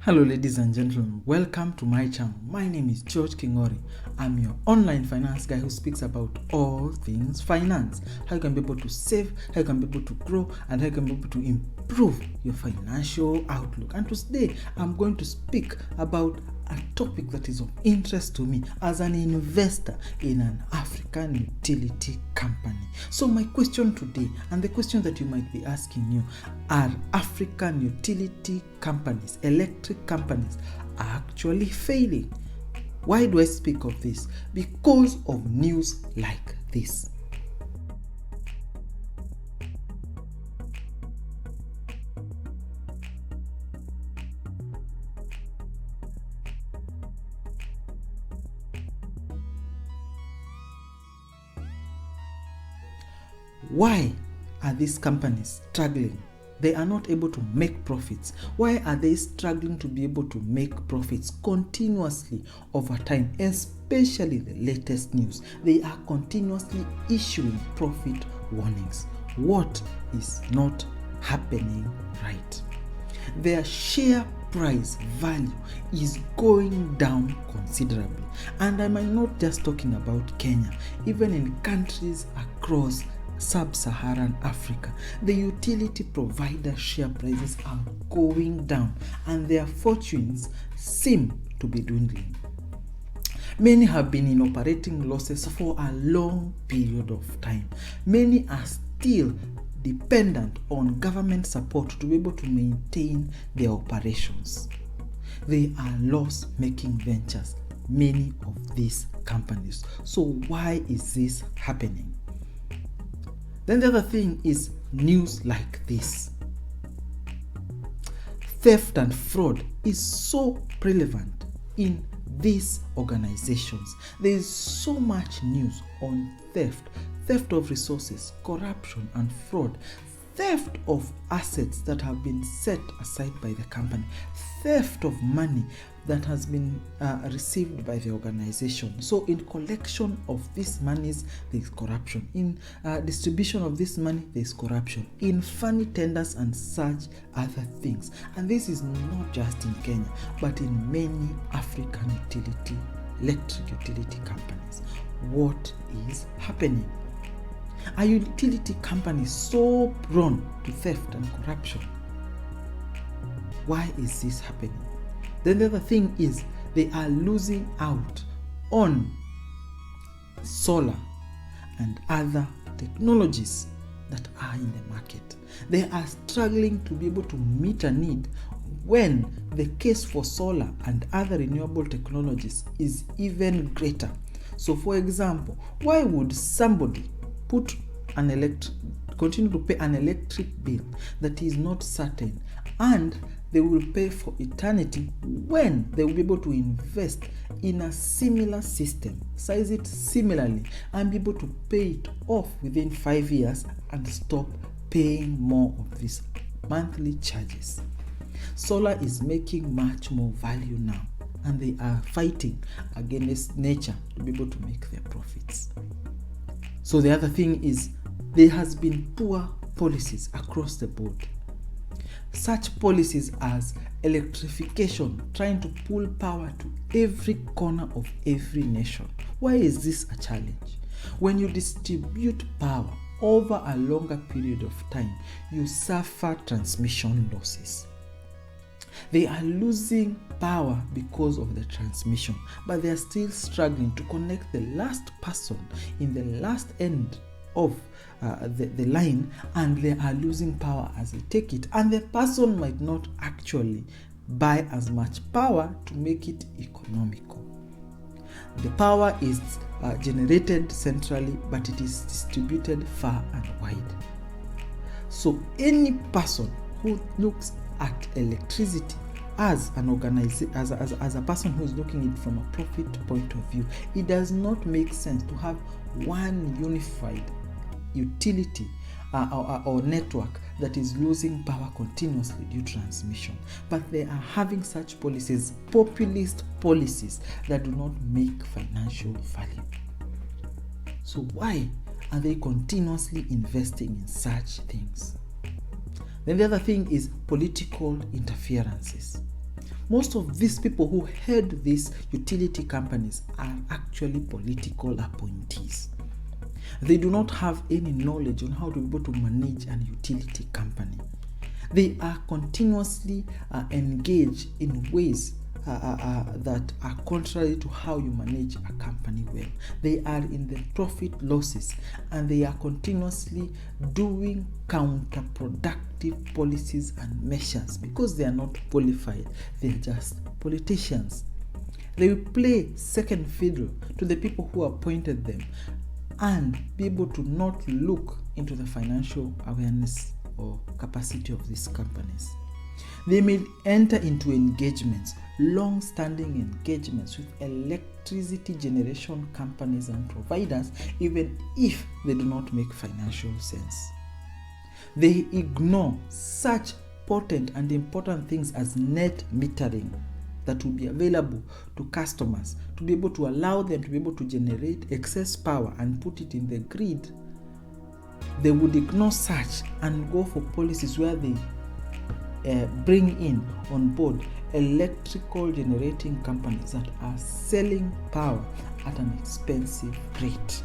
Hello ladies and gentlemen, welcome to my channel. My name is George Kingori. I'm your online finance guy who speaks about all things finance. How you can be able to save, how you can be able to grow, and how you can be able to improve your financial outlook. And today I'm going to speak about a topic that is of interest to me as an investor in an African utility company. So my question today, and the question that you might be asking you, are African utility companies, electric companies, actually failing? Why do I speak of this? Because of news like this. Why are these companies struggling? They are not able to make profits. Why are they struggling to be able to make profits continuously over time, especially the latest news? They are continuously issuing profit warnings. What is not happening right? Their share price value is going down considerably. And I might not just talking about Kenya, even in countries across Sub-Saharan Africa, the utility provider share prices are going down and their fortunes seem to be dwindling. Many have been in operating losses for a long period of time. Many are still dependent on government support to be able to maintain their operations. They are loss-making ventures, many of these companies. So why is this happening? Then the other thing is news like this. Theft and fraud is so prevalent in these organizations. There is so much news on theft of resources, corruption and fraud, theft of assets that have been set aside by the company, theft of money that has been received by the organization. So in collection of these monies, there is corruption. In distribution of this money, there is corruption. In funny tenders and such other things. And this is not just in Kenya, but in many African electric utility companies. What is happening? Are utility companies so prone to theft and corruption? Why is this happening? Then the other thing is they are losing out on solar and other technologies that are in the market. They are struggling to be able to meet a need when the case for solar and other renewable technologies is even greater. So for example, why would somebody continue to pay an electric bill that is not certain and they will pay for eternity when they will be able to invest in a similar system, size it similarly, and be able to pay it off within 5 years and stop paying more of these monthly charges? Solar is making much more value now, and they are fighting against nature to be able to make their profits. So the other thing is there has been poor policies across the board. Such policies as electrification, trying to pull power to every corner of every nation. Why is this a challenge? When you distribute power over a longer period of time, you suffer transmission losses. They are losing power because of the transmission, but they are still struggling to connect the last person in the last end of the line, and they are losing power as they take it, and the person might not actually buy as much power to make it economical. The power is generated centrally, but it is distributed far and wide. So any person who looks at electricity as an as a person who is looking at it from a profit point of view, it does not make sense to have one unified utility or network that is losing power continuously due to transmission. But they are having such policies, populist policies, that do not make financial value. So why are they continuously investing in such things? Then the other thing is political interferences. Most of these people who head these utility companies are actually political appointees. They do not have any knowledge on how to be able to manage an utility company. They are continuously engaged in ways that are contrary to how you manage a company well. They are in the profit losses, and they are continuously doing counterproductive policies and measures because they are not qualified. They are just politicians. They will play second fiddle to the people who appointed them and be able to not look into the financial awareness or capacity of these companies. They may enter into engagements, long-standing engagements with electricity generation companies and providers, even if they do not make financial sense. They ignore such potent and important things as net metering that will be available to customers to be able to allow them to be able to generate excess power and put it in the grid. They would ignore such and go for policies where they bring in on board electrical generating companies that are selling power at an expensive rate.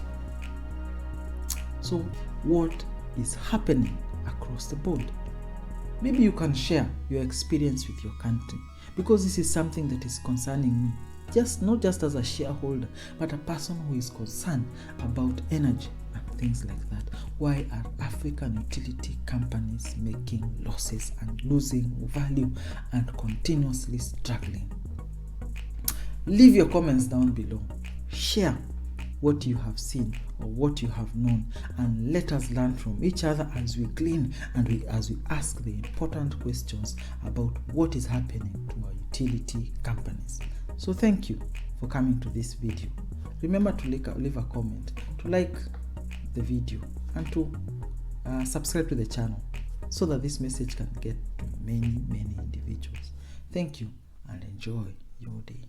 So what is happening across the board? Maybe you can share your experience with your country, because this is something that is concerning me, not just as a shareholder, but a person who is concerned about energy and things like that. Why are African utility companies making losses and losing value and continuously struggling? Leave your comments down below. Share what you have seen or what you have known, and let us learn from each other as we glean and as we ask the important questions about what is happening to our utility companies. So thank you for coming to this video. Remember to leave a comment, to like the video, and to subscribe to the channel so that this message can get to many individuals. Thank you and enjoy your day.